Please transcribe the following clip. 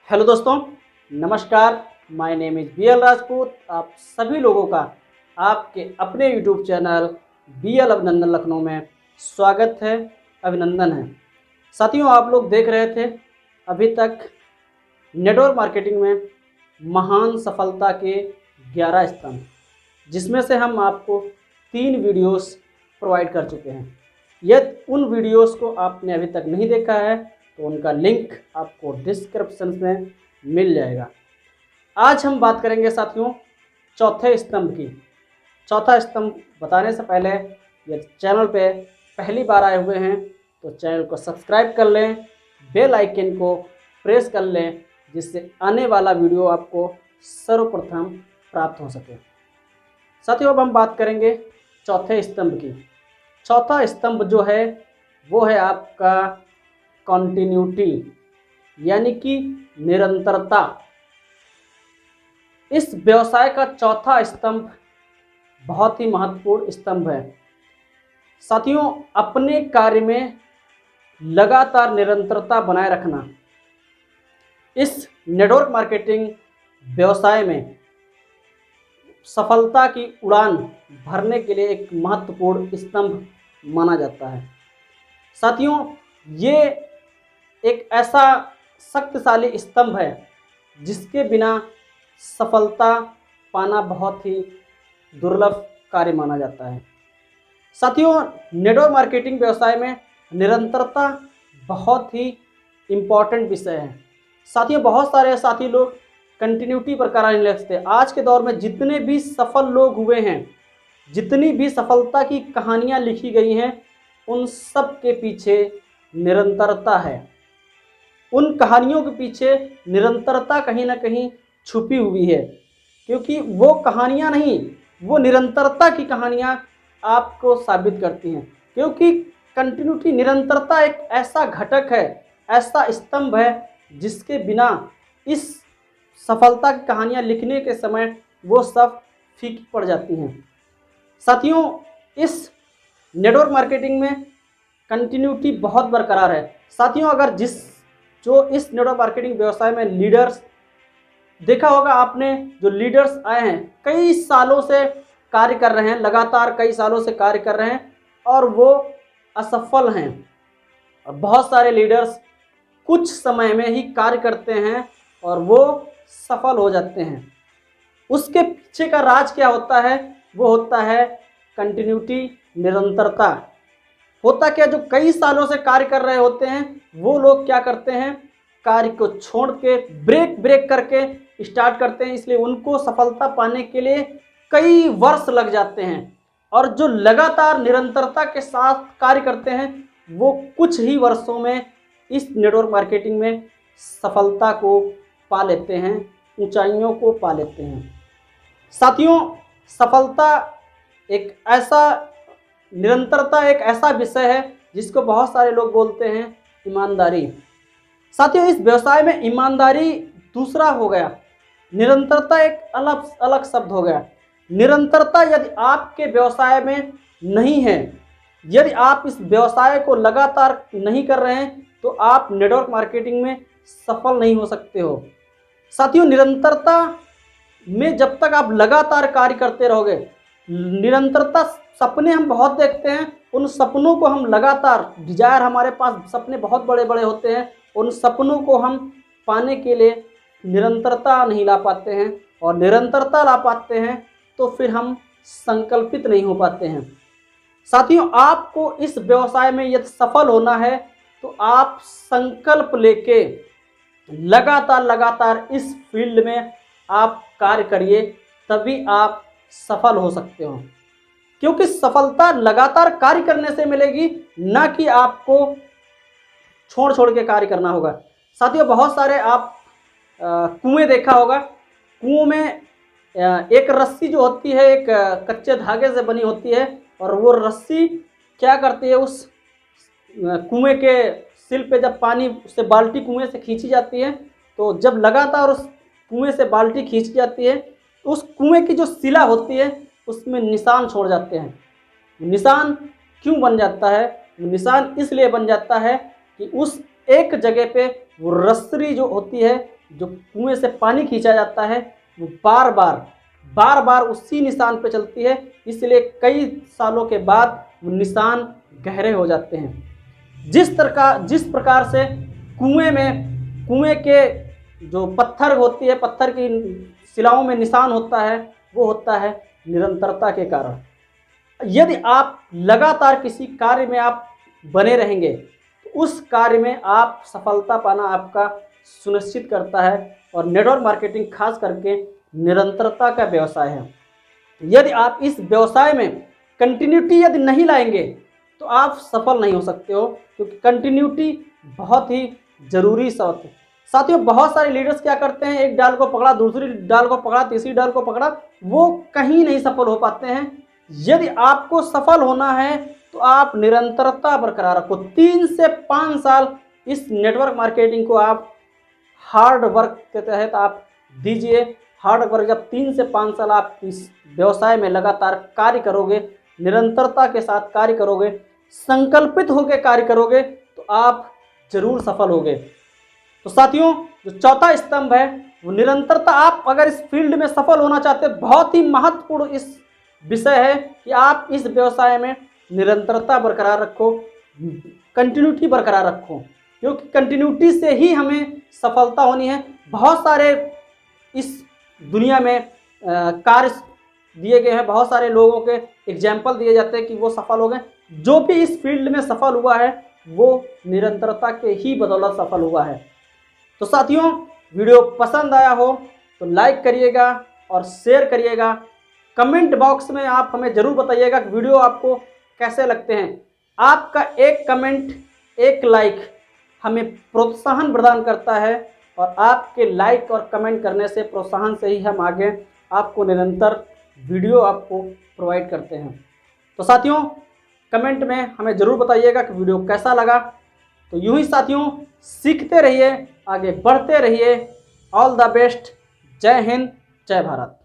Hello दोस्तों, नमस्कार। My name is BL Rajput. आप सभी लोगों का आपके अपने यूट्यूब चैनल BL अभिनंदन लखनऊ में स्वागत है, अभिनंदन है। साथियों, आप लोग देख रहे थे अभी तक नेटवर्क मार्केटिंग में महान सफलता के 11 स्तंभ, जिसमें से हम आपको 3 वीडियोस प्रोवाइड कर चुके हैं। यदि उन वीडियोस को आपने अभी तक नहीं देखा है तो उनका लिंक आपको डिस्क्रिप्शन में मिल जाएगा। आज हम बात करेंगे साथियों चौथे स्तंभ की। चौथा स्तंभ बताने से पहले यदि चैनल पे पहली बार आए हुए हैं तो चैनल को सब्सक्राइब कर लें, बेल आइकन को प्रेस कर लें, जिससे आने वाला वीडियो आपको सर्वप्रथम प्राप्त हो सके। साथियों, अब हम बात करेंगे चौथे स्तंभ की। चौथा स्तंभ जो है वो है आपका कॉन्टिन्यूटी, यानी कि निरंतरता। इस व्यवसाय का चौथा स्तंभ बहुत ही महत्वपूर्ण स्तंभ है। साथियों, अपने कार्य में लगातार निरंतरता बनाए रखना इस नेटवर्क मार्केटिंग व्यवसाय में सफलता की उड़ान भरने के लिए एक महत्वपूर्ण स्तंभ माना जाता है। साथियों, ये एक ऐसा शक्तिशाली स्तंभ है जिसके बिना सफलता पाना बहुत ही दुर्लभ कार्य माना जाता है। साथियों, नेटवर्क मार्केटिंग व्यवसाय में निरंतरता बहुत ही इम्पॉर्टेंट विषय है। साथियों, बहुत सारे साथी लोग कंटिन्यूटी बरकरार नहीं रखते। आज के दौर में जितने भी सफल लोग हुए हैं, जितनी भी सफलता की कहानियां लिखी गई हैं, उन सब के पीछे निरंतरता है। उन कहानियों के पीछे निरंतरता कहीं ना कहीं छुपी हुई है, क्योंकि वो कहानियां नहीं, वो निरंतरता की कहानियां आपको साबित करती हैं। क्योंकि कंटिन्यूटी, निरंतरता एक ऐसा घटक है, ऐसा स्तंभ है जिसके बिना इस सफलता की कहानियां लिखने के समय वो सब फीकी पड़ जाती हैं। साथियों, इस नेटवर्क मार्केटिंग में कंटिन्यूटी बहुत बरकरार है। साथियों, अगर जो इस नेटवर्क मार्केटिंग व्यवसाय में लीडर्स देखा होगा आपने, जो लीडर्स आए हैं कई सालों से कार्य कर रहे हैं, लगातार कई सालों से कार्य कर रहे हैं और वो असफल हैं। और बहुत सारे लीडर्स कुछ समय में ही कार्य करते हैं और वो सफल हो जाते हैं। उसके पीछे का राज क्या होता है? वो होता है कंटिन्यूटी, निरंतरता। होता क्या, जो कई सालों से कार्य कर रहे होते हैं वो लोग क्या करते हैं, कार्य को छोड़ के ब्रेक करके स्टार्ट करते हैं। इसलिए उनको सफलता पाने के लिए कई वर्ष लग जाते हैं। और जो लगातार निरंतरता के साथ कार्य करते हैं वो कुछ ही वर्षों में इस नेटवर्क मार्केटिंग में सफलता को पा लेते हैं, ऊंचाइयों को पा लेते हैं। साथियों, सफलता एक ऐसा, निरंतरता एक ऐसा विषय है जिसको बहुत सारे लोग बोलते हैं ईमानदारी। साथियों, इस व्यवसाय में ईमानदारी दूसरा हो गया, निरंतरता एक अलग शब्द हो गया। निरंतरता यदि आपके व्यवसाय में नहीं है, यदि आप इस व्यवसाय को लगातार नहीं कर रहे हैं तो आप नेटवर्क मार्केटिंग में सफल नहीं हो सकते हो। साथियों, निरंतरता में जब तक आप लगातार कार्य करते रहोगे, निरंतरता, सपने हम बहुत देखते हैं, उन सपनों को हम लगातार, डिजायर, हमारे पास सपने बहुत बड़े बड़े होते हैं, उन सपनों को हम पाने के लिए निरंतरता नहीं ला पाते हैं। और निरंतरता ला पाते हैं तो फिर हम संकल्पित नहीं हो पाते हैं। साथियों, आपको इस व्यवसाय में यदि सफल होना है तो आप संकल्प लेके लगातार इस फील्ड में आप कार्य करिए, तभी आप सफल हो सकते हो। क्योंकि सफलता लगातार कार्य करने से मिलेगी, ना कि आपको छोड़ के कार्य करना होगा। साथियों, बहुत सारे आप कुएं देखा होगा, कुओं में एक रस्सी जो होती है एक कच्चे धागे से बनी होती है, और वो रस्सी क्या करती है, उस कुएं के सिल पे जब पानी से बाल्टी कुएं से खींची जाती है, तो जब लगातार उस कुएं से बाल्टी खींची जाती है तो उस कुएं की जो सिला होती है उसमें निशान छोड़ जाते हैं। निशान क्यों बन जाता है? निशान इसलिए बन जाता है कि उस एक जगह पे वो रस्सी जो होती है जो कुएं से पानी खींचा जाता है वो बार बार उसी निशान पे चलती है, इसलिए कई सालों के बाद वो निशान गहरे हो जाते हैं। जिस प्रकार से कुएं के जो पत्थर होती है, पत्थर की शिलाओं में निशान होता है, वो होता है निरंतरता के कारण। यदि आप लगातार किसी कार्य में आप बने रहेंगे तो उस कार्य में आप सफलता पाना आपका सुनिश्चित करता है। और नेटवर्क मार्केटिंग खास करके निरंतरता का व्यवसाय है। यदि आप इस व्यवसाय में कंटिन्यूटी यदि नहीं लाएंगे तो आप सफल नहीं हो सकते हो, क्योंकि कंटिन्यूटी बहुत ही जरूरी शर्त है। साथियों, बहुत सारे लीडर्स क्या करते हैं, एक डाल को पकड़ा, दूसरी डाल को पकड़ा, तीसरी डाल को पकड़ा, वो कहीं नहीं सफल हो पाते हैं। यदि आपको सफल होना है तो आप निरंतरता बरकरार रखो। 3 से 5 साल इस नेटवर्क मार्केटिंग को आप हार्ड वर्क के तहत आप दीजिए। हार्ड वर्क, जब 3 से 5 साल आप इस व्यवसाय में लगातार कार्य करोगे, निरंतरता के साथ कार्य करोगे, संकल्पित होकर कार्य करोगे, तो आप जरूर सफल होगे। तो साथियों, जो चौथा स्तंभ है वो निरंतरता। आप अगर इस फील्ड में सफल होना चाहते हैं, बहुत ही महत्वपूर्ण इस विषय है कि आप इस व्यवसाय में निरंतरता बरकरार रखो, कंटिन्यूटी बरकरार रखो, क्योंकि कंटिन्यूटी से ही हमें सफलता होनी है। बहुत सारे इस दुनिया में कार्य दिए गए हैं, बहुत सारे लोगों के एग्जाम्पल दिए जाते हैं कि वो सफल हो गए। जो भी इस फील्ड में सफल हुआ है वो निरंतरता के ही बदौलत सफल हुआ है। तो साथियों, वीडियो पसंद आया हो तो लाइक करिएगा और शेयर करिएगा। कमेंट बॉक्स में आप हमें ज़रूर बताइएगा कि वीडियो आपको कैसे लगते हैं। आपका एक कमेंट, एक लाइक हमें प्रोत्साहन प्रदान करता है, और आपके लाइक और कमेंट करने से, प्रोत्साहन से ही हम आगे आपको निरंतर वीडियो आपको प्रोवाइड करते हैं। तो साथियों, कमेंट में हमें ज़रूर बताइएगा कि वीडियो कैसा लगा। तो यूं ही साथियों, सीखते रहिए, आगे बढ़ते रहिए। All the best. जय हिंद, जय भारत।